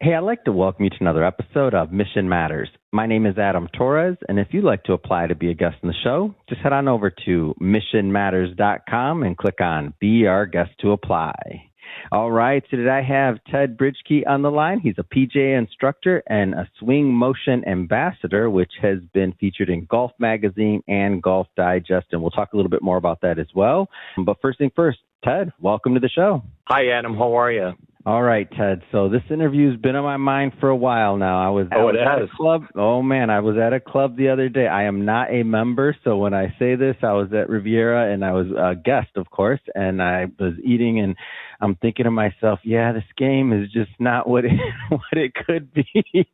Hey, I'd like to welcome you to another episode of Mission Matters. My name is Adam Torres, and if you'd like to apply to be a guest on the show, just head on over to missionmatters.com and click on Be Our Guest to Apply. All right, so today I have Ted Britschgi on the line. He's a PGA instructor and a swing motion ambassador, which has been featured in Golf Magazine and Golf Digest, and we'll talk a little bit more about that as well. But first thing first, Ted, welcome to the show. Hi, Adam. How are you? All right, Ted. So this interview's been on my mind for a while now. I was at a club. Oh, man, I was at a club the other day. I am not a member, so when I say this, I was at Riviera, and I was a guest, of course, and I was eating, and I'm thinking to myself, yeah, this game is just not what it could be.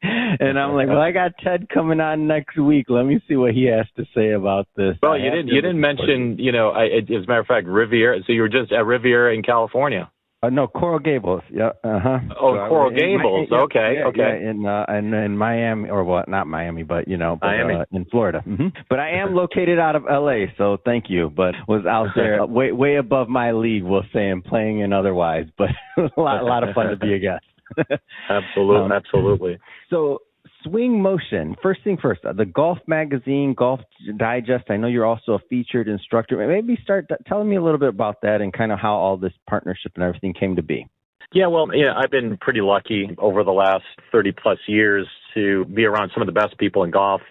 And I'm like, well, I got Ted coming on next week. Let me see what he has to say about this. Well, you didn't mention, as a matter of fact, Riviera. So you were just at Riviera in California. No, Coral Gables. Yeah. Uh-huh. Oh, so Coral Gables. Okay. Yeah, in Miami, or what? Not Miami, but Miami. In Florida. Mm-hmm. But I am located out of LA, so thank you. But was out there way above my league, we'll say, and playing and otherwise. But a lot of fun to be a guest. Absolutely. So, swing motion. First thing first, the Golf Magazine, Golf Digest. I know you're also a featured instructor. Maybe start telling me a little bit about that and kind of how all this partnership and everything came to be. Yeah, well, I've been pretty lucky over the last 30 plus years to be around some of the best people in golf.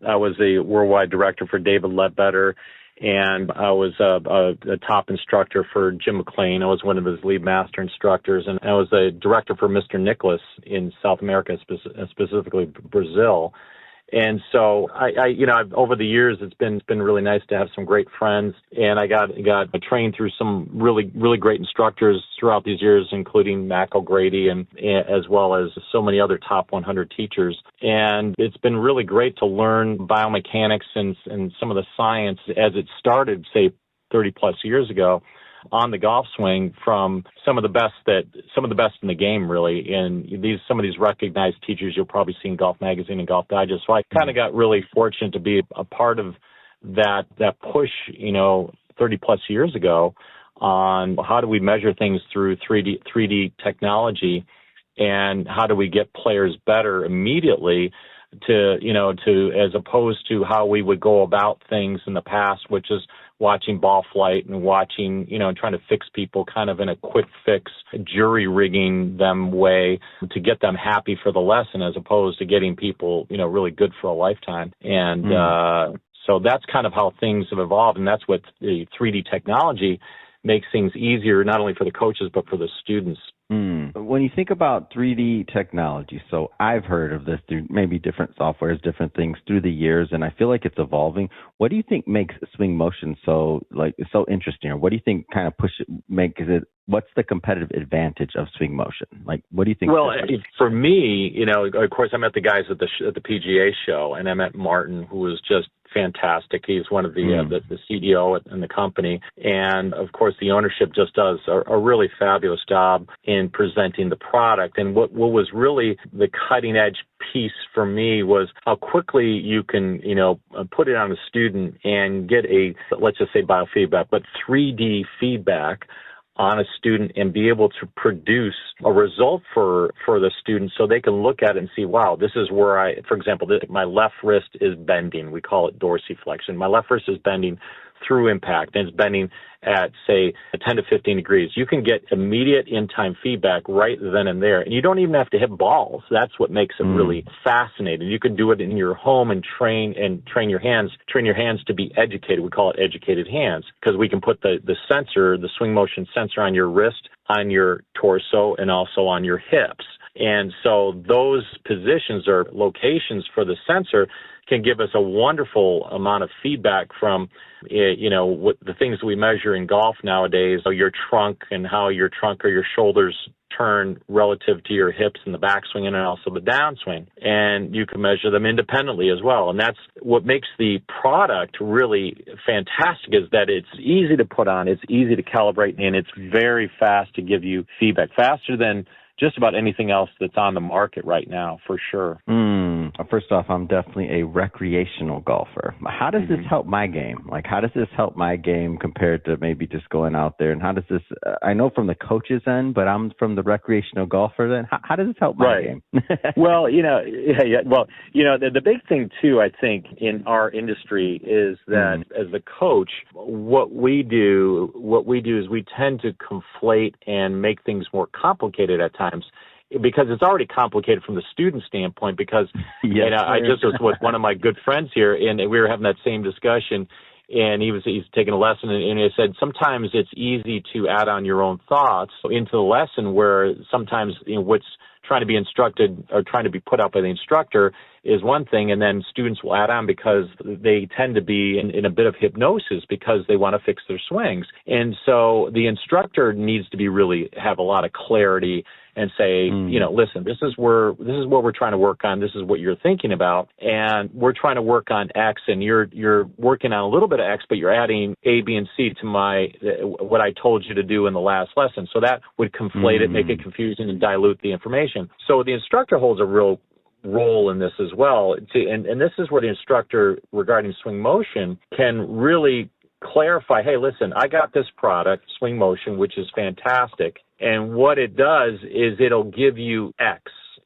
I was a worldwide director for David Ledbetter, and I was a top instructor for Jim McLean. I was one of his lead master instructors, and I was a director for Mr. Nicholas in South America, specifically Brazil. And so I've, over the years, it's been really nice to have some great friends, and I got trained through some really great instructors throughout these years, including Mac O'Grady and as well as so many other top 100 teachers. And it's been really great to learn biomechanics and some of the science as it started, say, 30 plus years ago, on the golf swing from some of the best in the game, really. And some of these recognized teachers you'll probably see in Golf Magazine and Golf Digest. So I kind of got really fortunate to be a part of that push, 30 plus years ago on how do we measure things through 3D technology, and how do we get players better immediately to as opposed to how we would go about things in the past, which is watching ball flight and watching, trying to fix people kind of in a quick fix, jury rigging them way to get them happy for the lesson, as opposed to getting people, really good for a lifetime. And so that's kind of how things have evolved. And that's what the 3D technology makes things easier, not only for the coaches, but for the students. When you think about 3D technology, so I've heard of this through maybe different softwares, different things through the years, and I feel like it's evolving. What do you think makes swing motion so interesting, or what do you think kind of what's the competitive advantage of swing motion? Like, what do you think? Well, for me, of course, I met the guys at the PGA show, and I met Martin, who was just fantastic. He's one of the CEO in the company. And of course, the ownership just does a really fabulous job in presenting the product. And what was really the cutting edge piece for me was how quickly you can, put it on a student and get let's just say biofeedback, but 3D feedback on a student and be able to produce a result for the student so they can look at it and see, wow, this is where for example, my left wrist is bending. We call it dorsiflexion. My left wrist is bending through impact, and it's bending at, say, 10 to 15 degrees. You can get immediate in-time feedback right then and there, and you don't even have to hit balls. That's what makes it really fascinating. You can do it in your home and train your hands to be educated. We call it educated hands, because we can put the sensor, the swing motion sensor, on your wrist, on your torso, and also on your hips. And so those positions or locations for the sensor can give us a wonderful amount of feedback from, what the things we measure in golf nowadays, your trunk and how your trunk or your shoulders turn relative to your hips in the backswing and also the downswing. And you can measure them independently as well. And that's what makes the product really fantastic, is that it's easy to put on, it's easy to calibrate, and it's very fast to give you feedback, faster than just about anything else that's on the market right now, for sure. First off, I'm definitely a recreational golfer. How does this help my game? Like, how does this help my game compared to maybe just going out there? And how does this, I know from the coach's end, but I'm from the recreational golfer then. How does this help my game? Well, Well, the big thing too, I think, in our industry is that as the coach, what we do is we tend to conflate and make things more complicated at times, because it's already complicated from the student standpoint. Because I just was with one of my good friends here, and we were having that same discussion. And he's taking a lesson, and he said sometimes it's easy to add on your own thoughts into the lesson, where sometimes what's trying to be instructed or trying to be put out by the instructor is one thing, and then students will add on because they tend to be in a bit of hypnosis because they want to fix their swings. And so the instructor needs to really have a lot of clarity and say, listen, this is what we're trying to work on. This is what you're thinking about, and we're trying to work on X, and you're working on a little bit of X, but you're adding A, B, and C to what I told you to do in the last lesson. So that would conflate it, make it confusing, and dilute the information. So the instructor holds a real role in this as well. And this is where the instructor, regarding swing motion, can really clarify, hey, listen, I got this product, swing motion, which is fantastic. And what it does is it'll give you X.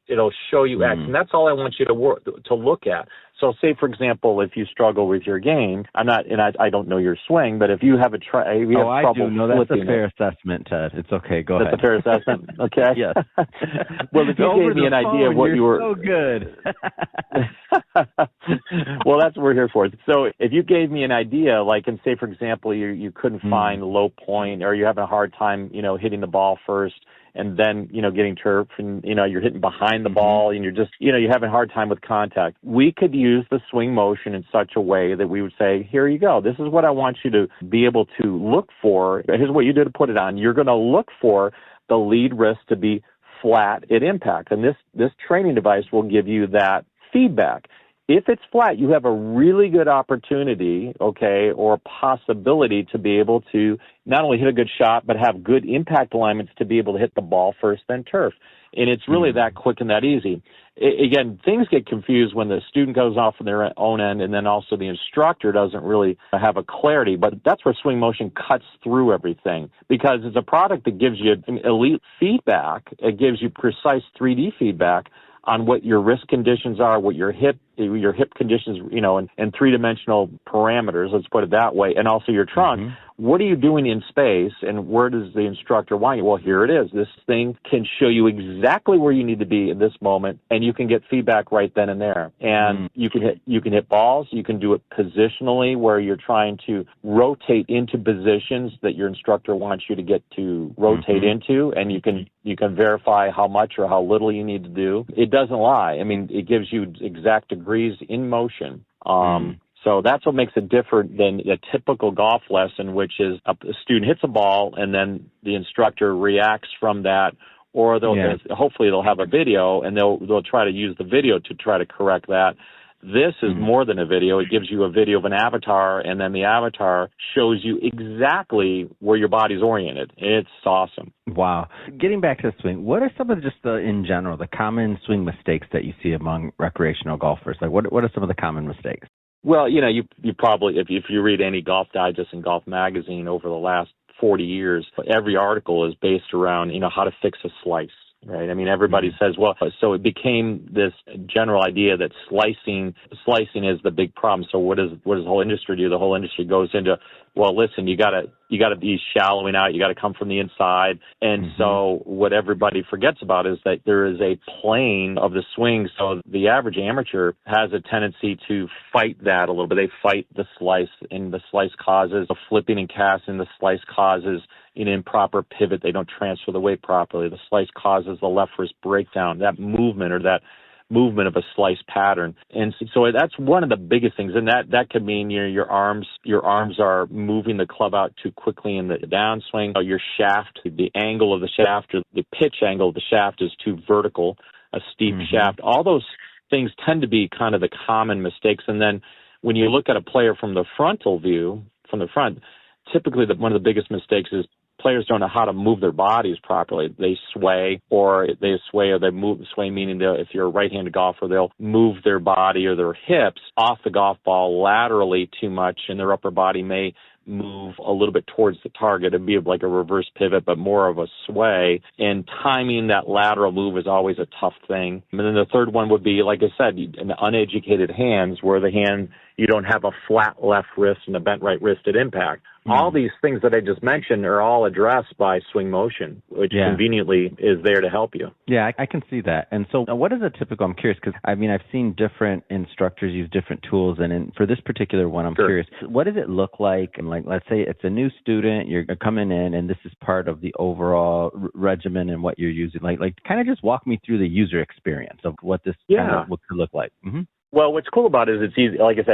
It'll show you X. And that's all I want you to look at. So say, for example, if you struggle with your game, I don't know your swing, but if you have trouble I do. No, that's a fair assessment, Ted. It's okay. Go ahead. That's a fair assessment? Okay. Yes. Well, if you gave me an idea of what you were... so good. Well, that's what we're here for. So if you gave me an idea, like, and say, for example, you couldn't find a low point, or you're having a hard time, hitting the ball first, and then, getting turf, and, you're hitting behind the ball, and you're just, you're having a hard time with contact. We could use the swing motion in such a way that we would say, here you go. This is what I want you to be able to look for. Here's what you do to put it on. You're going to look for the lead wrist to be flat at impact. And this training device will give you that feedback. If it's flat, you have a really good opportunity, or possibility to be able to not only hit a good shot, but have good impact alignments to be able to hit the ball first, then turf. And it's really that quick and that easy. Again, things get confused when the student goes off on their own end, and then also the instructor doesn't really have a clarity. But that's where swing motion cuts through everything, because it's a product that gives you elite feedback. It gives you precise 3D feedback on what your wrist conditions are, what your hip conditions, and three-dimensional parameters, let's put it that way, and also your trunk. What are you doing in space, and where does the instructor want you? Well, here it is. This thing can show you exactly where you need to be in this moment, and you can get feedback right then and there. And you can hit balls. You can do it positionally, where you're trying to rotate into positions that your instructor wants you to get to rotate into, and you can verify how much or how little you need to do. It doesn't lie. I mean, it gives you exact degrees in motion. So that's what makes it different than a typical golf lesson, which is a student hits a ball and then the instructor reacts from that, or hopefully they'll have a video and they'll try to use the video to try to correct that. This is more than a video. It gives you a video of an avatar, and then the avatar shows you exactly where your body's oriented. It's awesome. Wow. Getting back to the swing, what are some of in general, the common swing mistakes that you see among recreational golfers? Like, what are some of the common mistakes? Well, you probably, if you read any Golf Digest and Golf Magazine over the last 40 years, every article is based around, how to fix a slice. Right. I mean, everybody says, well, so it became this general idea that slicing is the big problem. So what does the whole industry do? The whole industry goes into, well, listen, you gotta be shallowing out. You got to come from the inside. And so what everybody forgets about is that there is a plane of the swing. So the average amateur has a tendency to fight that a little bit. They fight the slice, and the slice causes a flipping and casting. The slice causes an improper pivot. They don't transfer the weight properly. The slice causes the left wrist breakdown, that movement of a slice pattern. And so that's one of the biggest things. And that could mean your arms are moving the club out too quickly in the downswing. Your shaft, the angle of the shaft, or the pitch angle of the shaft is too vertical, a steep shaft. All those things tend to be kind of the common mistakes. And then when you look at a player from the frontal view, from the front, typically one of the biggest mistakes is players don't know how to move their bodies properly. They sway or they move, sway meaning if you're a right-handed golfer, they'll move their body or their hips off the golf ball laterally too much, and their upper body may move a little bit towards the target. It'd be like a reverse pivot, but more of a sway. And timing that lateral move is always a tough thing. And then the third one would be, like I said, in uneducated hands, where the hand, you don't have a flat left wrist and a bent right wrist at impact. All these things that I just mentioned are all addressed by swing motion, which conveniently is there to help you. Yeah, I can see that. And so what is a typical, I'm curious, because I've seen different instructors use different tools. And for this particular one, I'm curious, what does it look like? And like, let's say it's a new student, you're coming in and this is part of the overall regimen and what you're using. Like kind of just walk me through the user experience of what this kind of would look like. Mm-hmm. Well, what's cool about it is it's easy. Like I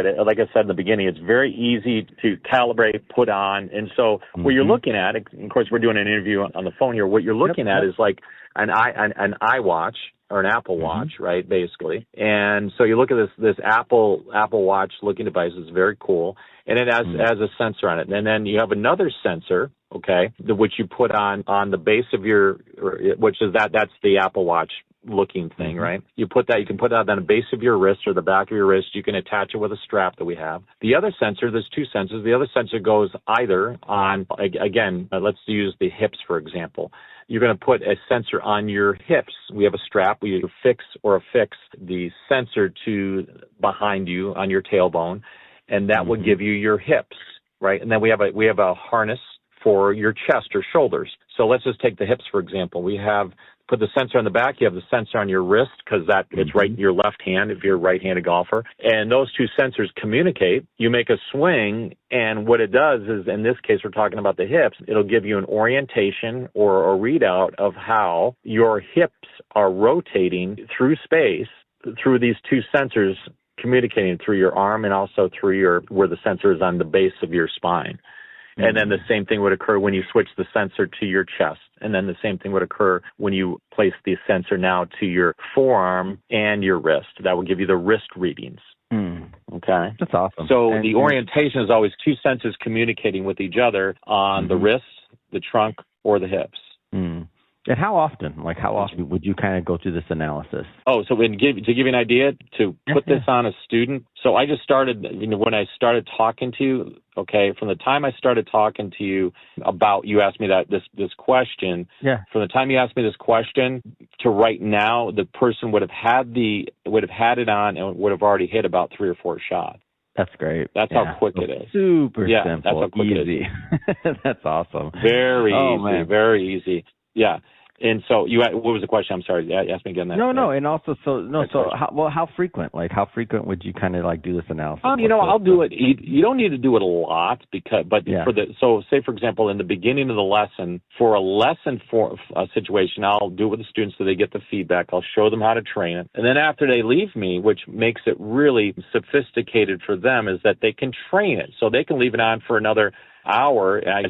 said in the beginning, it's very easy to calibrate, put on. And so what you're looking at, of course, we're doing an interview on the phone here. What you're looking at is like an iWatch or an Apple Watch, right, basically. And so you look at this Apple Watch looking device. It's very cool. And it has a sensor on it. And then you have another sensor, which you put on the base of that's the Apple Watch looking thing, right? You can put that on the base of your wrist or the back of your wrist. You can attach it with a strap that we have. The other sensor, there's two sensors. The other sensor goes either on, again, let's use the hips, for example. You're going to put a sensor on your hips. We have a strap. We affix the sensor to behind you on your tailbone, and that will give you your hips, right? And then we have a harness for your chest or shoulders. So let's just take the hips, for example. We have put the sensor on the back. You have the sensor on your wrist because it's right in your left hand if you're a right-handed golfer. And those two sensors communicate. You make a swing, and what it does is, in this case, we're talking about the hips. It'll give you an orientation or a readout of how your hips are rotating through space through these two sensors communicating through your arm and also through where the sensor is on the base of your spine. And then the same thing would occur when you switch the sensor to your chest. And then the same thing would occur when you place the sensor now to your forearm and your wrist. That will give you the wrist readings. Okay. That's awesome. So the orientation is always two sensors communicating with each other on the wrist, the trunk, or the hips. And how often would you kind of go through this analysis? Oh, so to give you an idea, to put this on a student. So I just started, when I started talking to you, from the time I started talking to you about, you asked me this question. Yeah. From the time you asked me this question to right now, the person would have had it on and would have already hit about 3 or 4 shots. That's great. That's how quick it is. Super simple. That's how quick easy. It is. That's awesome. Very easy. Very easy. Yeah. And so what was the question? I'm sorry. Ask me again. No. And also, how frequent? Like, how frequent would you kind of do this analysis? I'll do it. You don't need to do it a lot say, for example, in the beginning of the lesson, for a situation, I'll do it with the students so they get the feedback. I'll show them how to train it. And then after they leave me, which makes it really sophisticated for them, is that they can train it. So they can leave it on for another hour, and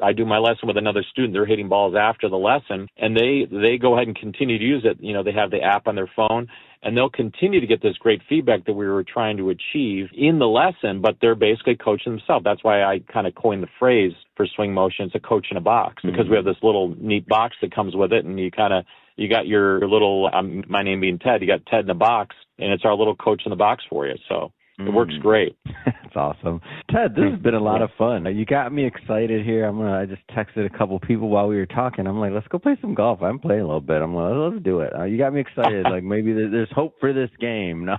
I do my lesson with another student. They're hitting balls after the lesson, and they go ahead and continue to use it. They have the app on their phone, and they'll continue to get this great feedback that we were trying to achieve in the lesson, but they're basically coaching themselves. That's why I kind of coined the phrase for swing motion. It's a coach in a box, because we have this little neat box that comes with it, and you got your little, my name being Ted, you got Ted in a box, and it's our little coach in the box for you. So it works great. That's awesome. Ted, this has been a lot of fun. You got me excited here. I just texted a couple people while we were talking. I'm like, let's go play some golf. I'm playing a little bit. I'm like, let's do it. You got me excited. Like, maybe there's hope for this game. No,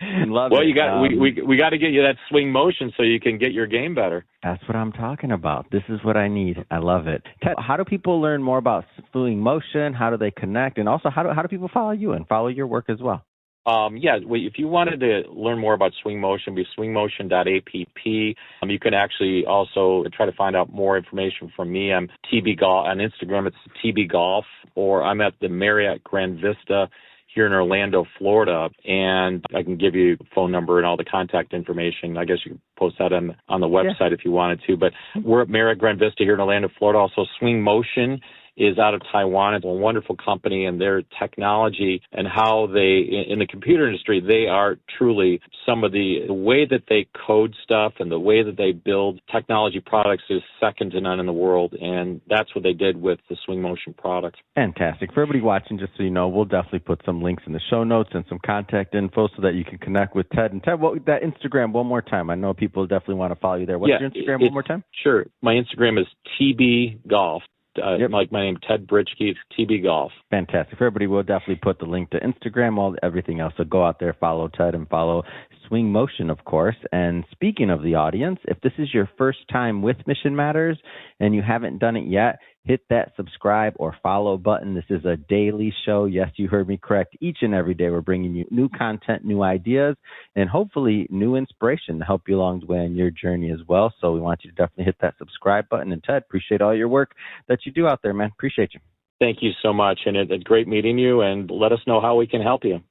Love it. We got to get you that swing motion so you can get your game better. That's what I'm talking about. This is what I need. I love it. Ted, how do people learn more about swing motion? How do they connect? And also, how do people follow you and follow your work as well? If you wanted to learn more about swing motion, be swingmotion.app. You can actually also try to find out more information from me. I'm TB Golf on Instagram. It's TB Golf, or I'm at the Marriott Grand Vista here in Orlando, Florida, and I can give you a phone number and all the contact information. I guess you can post that on the website if you wanted to. But we're at Marriott Grand Vista here in Orlando, Florida. Also, Swing Motion is out of Taiwan. It's a wonderful company, and their technology and how they, in the computer industry, they are truly some of the way that they code stuff and the way that they build technology products is second to none in the world. And that's what they did with the Swing Motion product. Fantastic. For everybody watching, just so you know, we'll definitely put some links in the show notes and some contact info so that you can connect with Ted. And Ted, that Instagram one more time. I know people definitely want to follow you there. What's your Instagram one more time? Sure. My Instagram is TB Golf. Yep. Like my name, Ted Britschgi, TB Golf. Fantastic. For everybody, we'll definitely put the link to Instagram, everything else. So go out there, follow Ted, and follow Swing Motion, of course. And speaking of the audience, if this is your first time with Mission Matters and you haven't done it yet, hit that subscribe or follow button. This is a daily show. Yes, you heard me correct. Each and every day, we're bringing you new content, new ideas, and hopefully new inspiration to help you along the way on your journey as well. So we want you to definitely hit that subscribe button. And Ted, appreciate all your work that you do out there, man. Appreciate you. Thank you so much. And it's great meeting you, and let us know how we can help you.